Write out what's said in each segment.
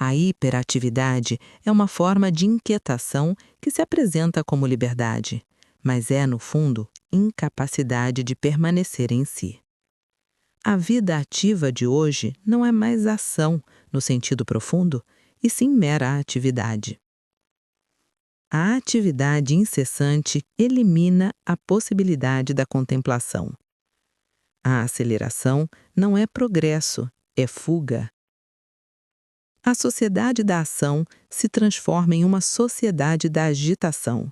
A hiperatividade é uma forma de inquietação que se apresenta como liberdade, mas é, no fundo, incapacidade de permanecer em si. A vida ativa de hoje não é mais ação, no sentido profundo, e sim mera atividade. A atividade incessante elimina a possibilidade da contemplação. A aceleração não é progresso, é fuga. A sociedade da ação se transforma em uma sociedade da agitação.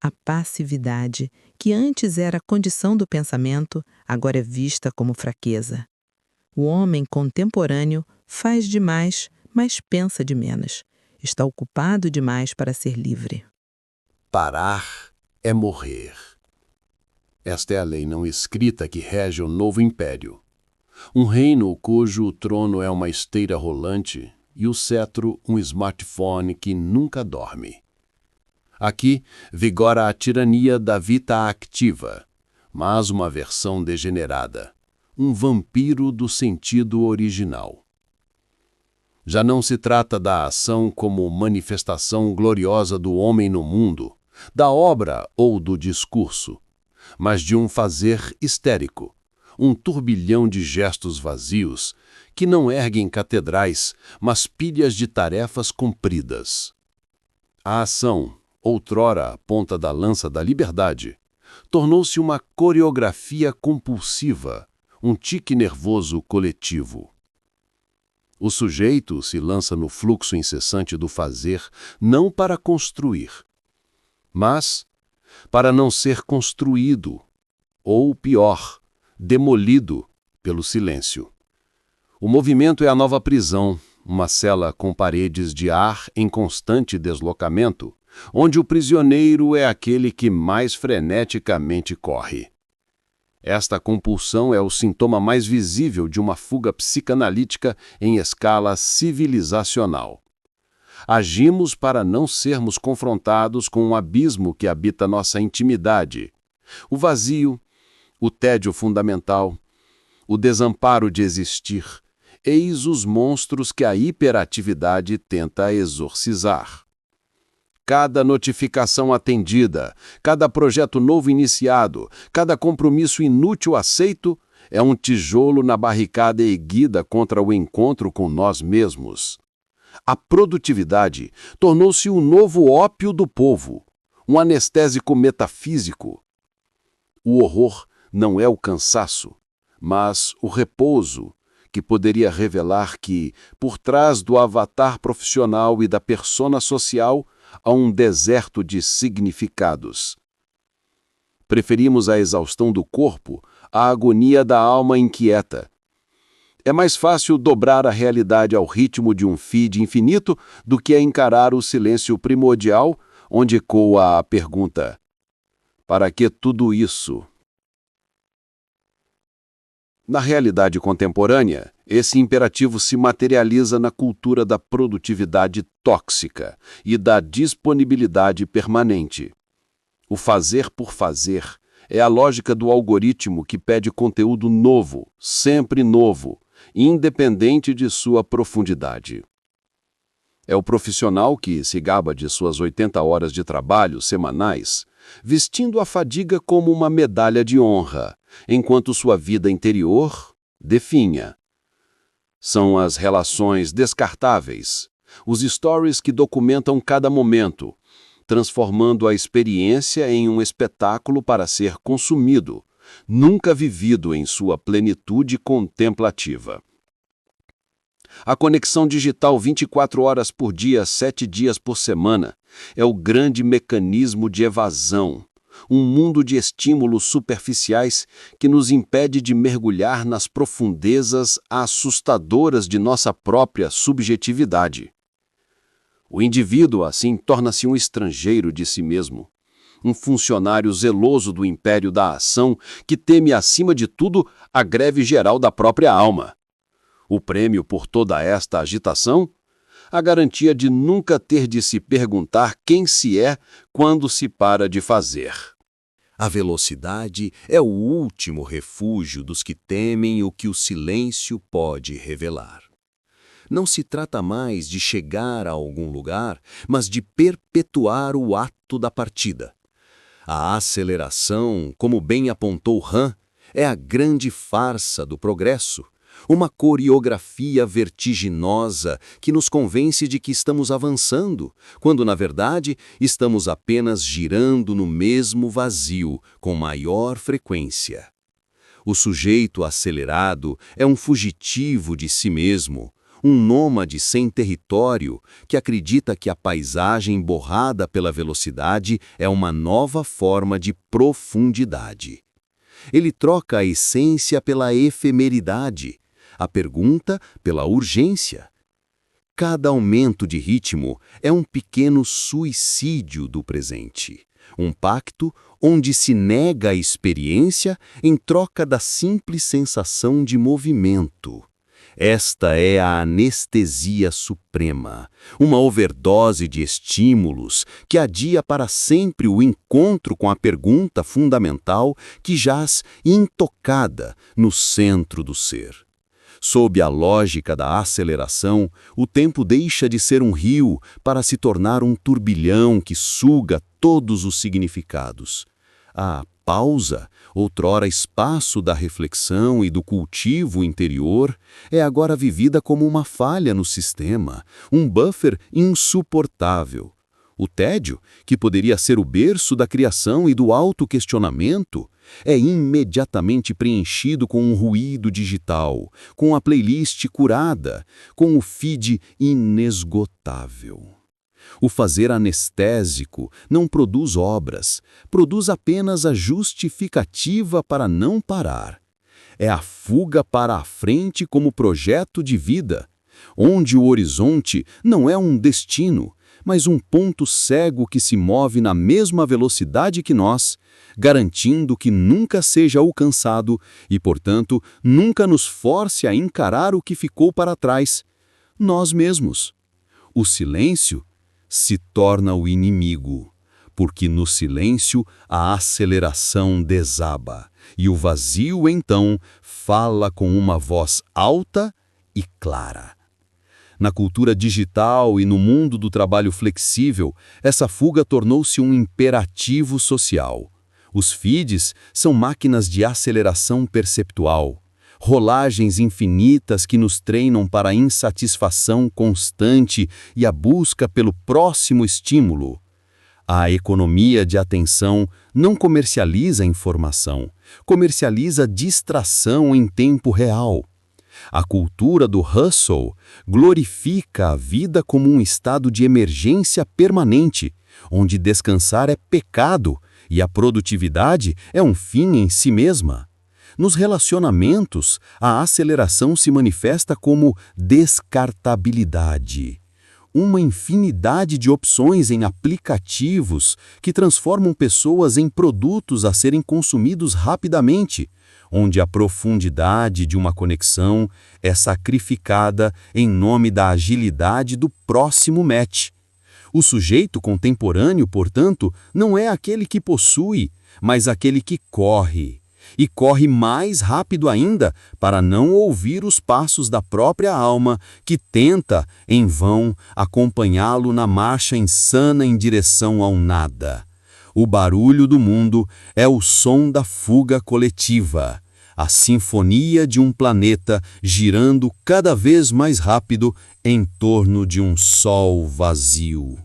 A passividade, que antes era condição do pensamento, agora é vista como fraqueza. O homem contemporâneo faz demais, mas pensa de menos. Está ocupado demais para ser livre. Parar é morrer. Esta é a lei não escrita que rege o novo império. Um reino cujo trono é uma esteira rolante e o cetro um smartphone que nunca dorme. Aqui vigora a tirania da vita activa, mas uma versão degenerada, um vampiro do sentido original. Já não se trata da ação como manifestação gloriosa do homem no mundo, da obra ou do discurso, mas de um fazer histérico, um turbilhão de gestos vazios que não erguem catedrais, mas pilhas de tarefas cumpridas. A ação, outrora a ponta da lança da liberdade, tornou-se uma coreografia compulsiva, um tique nervoso coletivo. O sujeito se lança no fluxo incessante do fazer não para construir, mas para não ser construído, ou pior, demolido pelo silêncio. O movimento é a nova prisão, uma cela com paredes de ar em constante deslocamento, onde o prisioneiro é aquele que mais freneticamente corre. Esta compulsão é o sintoma mais visível de uma fuga psicanalítica em escala civilizacional. Agimos para não sermos confrontados com um abismo que habita nossa intimidade, o vazio, o tédio fundamental, o desamparo de existir, eis os monstros que a hiperatividade tenta exorcizar. Cada notificação atendida, cada projeto novo iniciado, cada compromisso inútil aceito é um tijolo na barricada erguida contra o encontro com nós mesmos. A produtividade tornou-se um novo ópio do povo, um anestésico metafísico. O horror não é o cansaço, mas o repouso, que poderia revelar que, por trás do avatar profissional e da persona social, há um deserto de significados. Preferimos a exaustão do corpo à agonia da alma inquieta. É mais fácil dobrar a realidade ao ritmo de um feed infinito do que encarar o silêncio primordial, onde ecoa a pergunta: para que tudo isso? Na realidade contemporânea, esse imperativo se materializa na cultura da produtividade tóxica e da disponibilidade permanente. O fazer por fazer é a lógica do algoritmo que pede conteúdo novo, sempre novo, independente de sua profundidade. É o profissional que se gaba de suas 80 horas de trabalho semanais, vestindo a fadiga como uma medalha de honra, enquanto sua vida interior definha. São as relações descartáveis, os stories que documentam cada momento, transformando a experiência em um espetáculo para ser consumido, nunca vivido em sua plenitude contemplativa. A conexão digital 24 horas por dia, 7 dias por semana, é o grande mecanismo de evasão, um mundo de estímulos superficiais que nos impede de mergulhar nas profundezas assustadoras de nossa própria subjetividade. O indivíduo, assim, torna-se um estrangeiro de si mesmo, um funcionário zeloso do império da ação que teme, acima de tudo, a greve geral da própria alma. O prêmio por toda esta agitação? A garantia de nunca ter de se perguntar quem se é quando se para de fazer. A velocidade é o último refúgio dos que temem o que o silêncio pode revelar. Não se trata mais de chegar a algum lugar, mas de perpetuar o ato da partida. A aceleração, como bem apontou Han, é a grande farsa do progresso, uma coreografia vertiginosa que nos convence de que estamos avançando, quando, na verdade, estamos apenas girando no mesmo vazio, com maior frequência. O sujeito acelerado é um fugitivo de si mesmo, um nômade sem território que acredita que a paisagem borrada pela velocidade é uma nova forma de profundidade. Ele troca a essência pela efemeridade, a pergunta pela urgência. Cada aumento de ritmo é um pequeno suicídio do presente, um pacto onde se nega a experiência em troca da simples sensação de movimento. Esta é a anestesia suprema, uma overdose de estímulos que adia para sempre o encontro com a pergunta fundamental que jaz intocada no centro do ser. Sob a lógica da aceleração, o tempo deixa de ser um rio para se tornar um turbilhão que suga todos os significados. A pausa, outrora espaço da reflexão e do cultivo interior, é agora vivida como uma falha no sistema, um buffer insuportável. O tédio, que poderia ser o berço da criação e do autoquestionamento, é imediatamente preenchido com um ruído digital, com a playlist curada, com o feed inesgotável. O fazer anestésico não produz obras, produz apenas a justificativa para não parar. É a fuga para a frente como projeto de vida, onde o horizonte não é um destino, mas um ponto cego que se move na mesma velocidade que nós, garantindo que nunca seja alcançado e, portanto, nunca nos force a encarar o que ficou para trás, nós mesmos. O silêncio se torna o inimigo, porque no silêncio a aceleração desaba, e o vazio, então, fala com uma voz alta e clara. Na cultura digital e no mundo do trabalho flexível, essa fuga tornou-se um imperativo social. Os feeds são máquinas de aceleração perceptual, rolagens infinitas que nos treinam para a insatisfação constante e a busca pelo próximo estímulo. A economia de atenção não comercializa informação, comercializa distração em tempo real. A cultura do hustle glorifica a vida como um estado de emergência permanente, onde descansar é pecado e a produtividade é um fim em si mesma. Nos relacionamentos, a aceleração se manifesta como descartabilidade. Uma infinidade de opções em aplicativos que transformam pessoas em produtos a serem consumidos rapidamente, onde a profundidade de uma conexão é sacrificada em nome da agilidade do próximo match. O sujeito contemporâneo, portanto, não é aquele que possui, mas aquele que corre. E corre mais rápido ainda para não ouvir os passos da própria alma, que tenta, em vão, acompanhá-lo na marcha insana em direção ao nada. O barulho do mundo é o som da fuga coletiva, a sinfonia de um planeta girando cada vez mais rápido em torno de um sol vazio.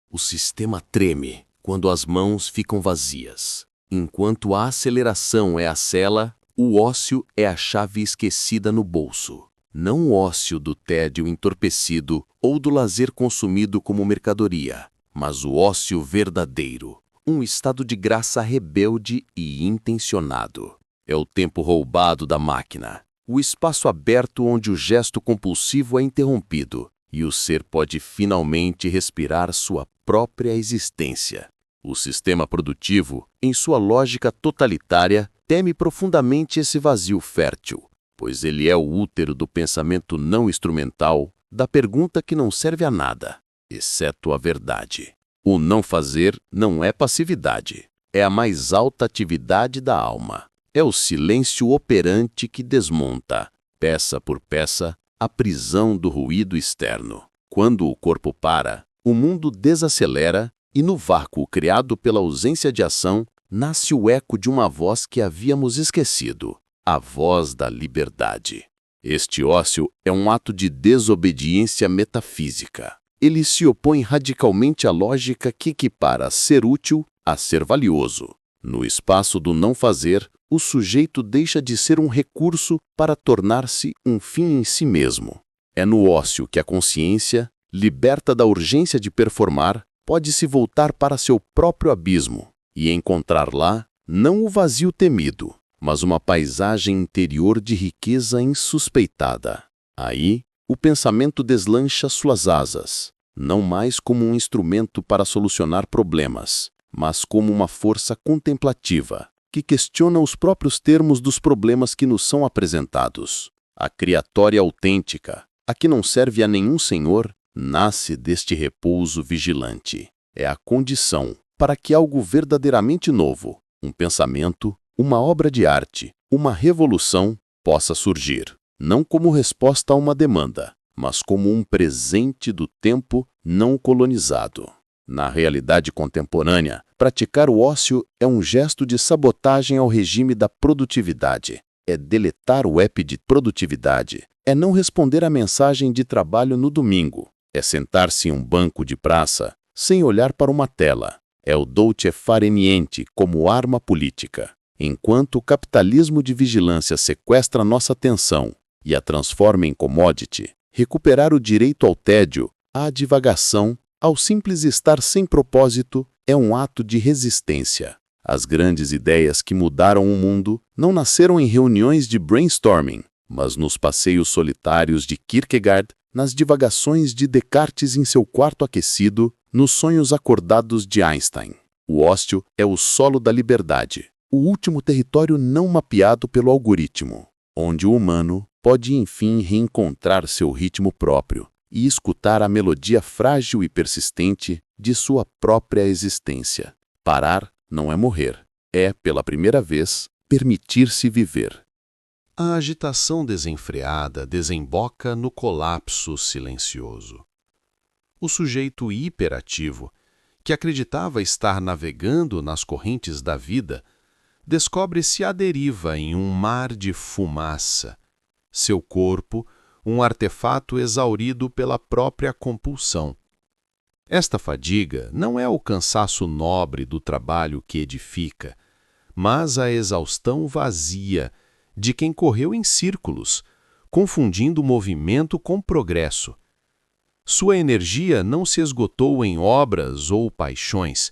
O sistema treme quando as mãos ficam vazias. Enquanto a aceleração é a sela, o ócio é a chave esquecida no bolso. Não o ócio do tédio entorpecido ou do lazer consumido como mercadoria, mas o ócio verdadeiro, um estado de graça rebelde e intencionado. É o tempo roubado da máquina, o espaço aberto onde o gesto compulsivo é interrompido e o ser pode finalmente respirar sua própria existência. O sistema produtivo, em sua lógica totalitária, teme profundamente esse vazio fértil, pois ele é o útero do pensamento não instrumental, da pergunta que não serve a nada, exceto a verdade. O não fazer não é passividade, é a mais alta atividade da alma. É o silêncio operante que desmonta, peça por peça, a prisão do ruído externo. Quando o corpo para, o mundo desacelera e no vácuo criado pela ausência de ação, nasce o eco de uma voz que havíamos esquecido, a voz da liberdade. Este ócio é um ato de desobediência metafísica. Ele se opõe radicalmente à lógica que equipara ser útil a ser valioso. No espaço do não fazer, o sujeito deixa de ser um recurso para tornar-se um fim em si mesmo. É no ócio que a consciência, liberta da urgência de performar, pode se voltar para seu próprio abismo e encontrar lá não o vazio temido, mas uma paisagem interior de riqueza insuspeitada. Aí, o pensamento deslancha suas asas, não mais como um instrumento para solucionar problemas, mas como uma força contemplativa, que questiona os próprios termos dos problemas que nos são apresentados. A criatória autêntica, a que não serve a nenhum senhor, nasce deste repouso vigilante. É a condição para que algo verdadeiramente novo, um pensamento, uma obra de arte, uma revolução, possa surgir, não como resposta a uma demanda, mas como um presente do tempo não colonizado. Na realidade contemporânea, praticar o ócio é um gesto de sabotagem ao regime da produtividade. É deletar o app de produtividade. É não responder à mensagem de trabalho no domingo. É sentar-se em um banco de praça sem olhar para uma tela. É o dolce fare niente como arma política. Enquanto o capitalismo de vigilância sequestra nossa atenção e a transforma em commodity, recuperar o direito ao tédio, à divagação, ao simples estar sem propósito, é um ato de resistência. As grandes ideias que mudaram o mundo não nasceram em reuniões de brainstorming, mas nos passeios solitários de Kierkegaard, nas divagações de Descartes em seu quarto aquecido, nos sonhos acordados de Einstein. O ócio é o solo da liberdade, o último território não mapeado pelo algoritmo, onde o humano pode enfim reencontrar seu ritmo próprio e escutar a melodia frágil e persistente de sua própria existência. Parar não é morrer, é, pela primeira vez, permitir-se viver. A agitação desenfreada desemboca no colapso silencioso. O sujeito hiperativo, que acreditava estar navegando nas correntes da vida, descobre-se à deriva em um mar de fumaça. Seu corpo, um artefato exaurido pela própria compulsão. Esta fadiga não é o cansaço nobre do trabalho que edifica, mas a exaustão vazia de quem correu em círculos, confundindo movimento com progresso. Sua energia não se esgotou em obras ou paixões,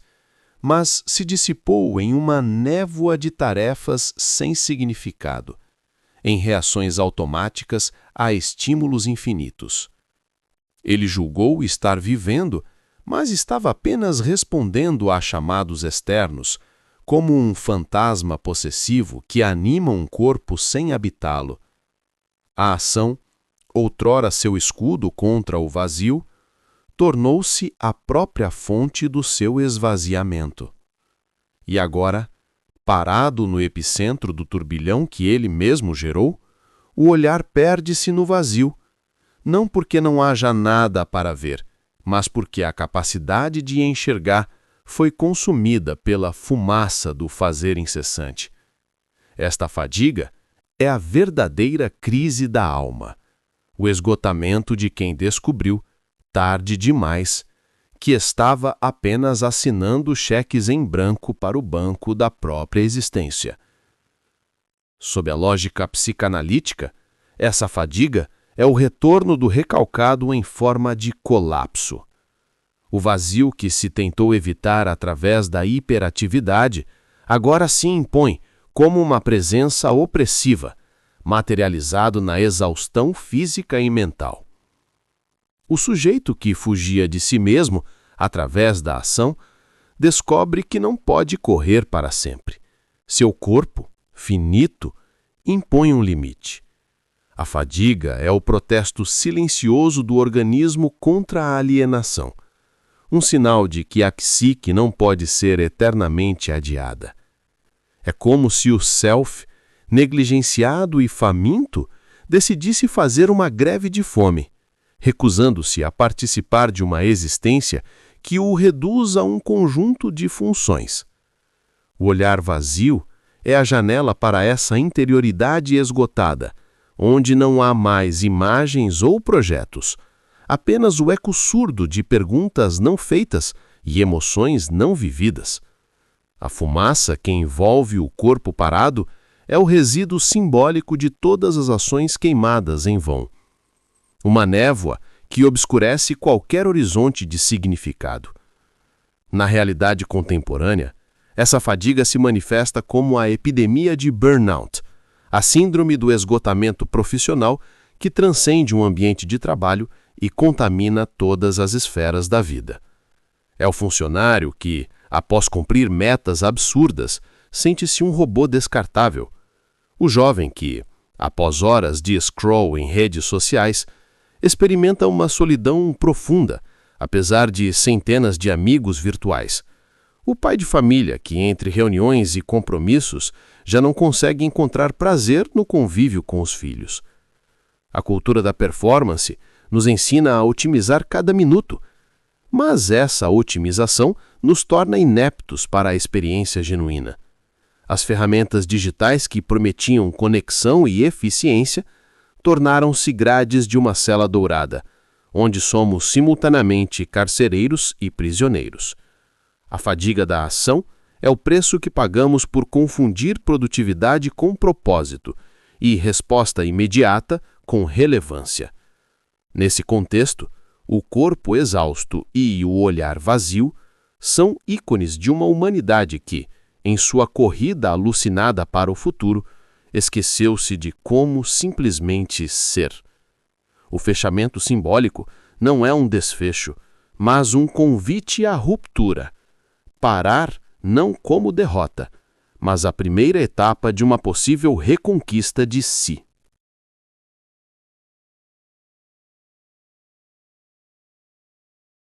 mas se dissipou em uma névoa de tarefas sem significado, em reações automáticas a estímulos infinitos. Ele julgou estar vivendo, mas estava apenas respondendo a chamados externos, como um fantasma possessivo que anima um corpo sem habitá-lo. A ação, outrora seu escudo contra o vazio, tornou-se a própria fonte do seu esvaziamento. E agora, parado no epicentro do turbilhão que ele mesmo gerou, o olhar perde-se no vazio, não porque não haja nada para ver, mas porque a capacidade de enxergar foi consumida pela fumaça do fazer incessante. Esta fadiga é a verdadeira crise da alma, o esgotamento de quem descobriu, tarde demais, que estava apenas assinando cheques em branco para o banco da própria existência. Sob a lógica psicanalítica, essa fadiga é o retorno do recalcado em forma de colapso. O vazio que se tentou evitar através da hiperatividade agora se impõe como uma presença opressiva, materializado na exaustão física e mental. O sujeito que fugia de si mesmo, através da ação, descobre que não pode correr para sempre. Seu corpo, finito, impõe um limite. A fadiga é o protesto silencioso do organismo contra a alienação, um sinal de que a psique não pode ser eternamente adiada. É como se o self, negligenciado e faminto, decidisse fazer uma greve de fome, recusando-se a participar de uma existência que o reduz a um conjunto de funções. O olhar vazio é a janela para essa interioridade esgotada, onde não há mais imagens ou projetos, apenas o eco surdo de perguntas não feitas e emoções não vividas. A fumaça que envolve o corpo parado é o resíduo simbólico de todas as ações queimadas em vão. Uma névoa que obscurece qualquer horizonte de significado. Na realidade contemporânea, essa fadiga se manifesta como a epidemia de burnout, a síndrome do esgotamento profissional que transcende um ambiente de trabalho e contamina todas as esferas da vida. É o funcionário que, após cumprir metas absurdas, sente-se um robô descartável. O jovem que, após horas de scroll em redes sociais, experimenta uma solidão profunda, apesar de centenas de amigos virtuais. O pai de família que, entre reuniões e compromissos, já não consegue encontrar prazer no convívio com os filhos. A cultura da performance nos ensina a otimizar cada minuto, mas essa otimização nos torna ineptos para a experiência genuína. As ferramentas digitais que prometiam conexão e eficiência tornaram-se grades de uma cela dourada, onde somos simultaneamente carcereiros e prisioneiros. A fadiga da ação é o preço que pagamos por confundir produtividade com propósito e resposta imediata com relevância. Nesse contexto, o corpo exausto e o olhar vazio são ícones de uma humanidade que, em sua corrida alucinada para o futuro, esqueceu-se de como simplesmente ser. O fechamento simbólico não é um desfecho, mas um convite à ruptura. Parar não como derrota, mas a primeira etapa de uma possível reconquista de si.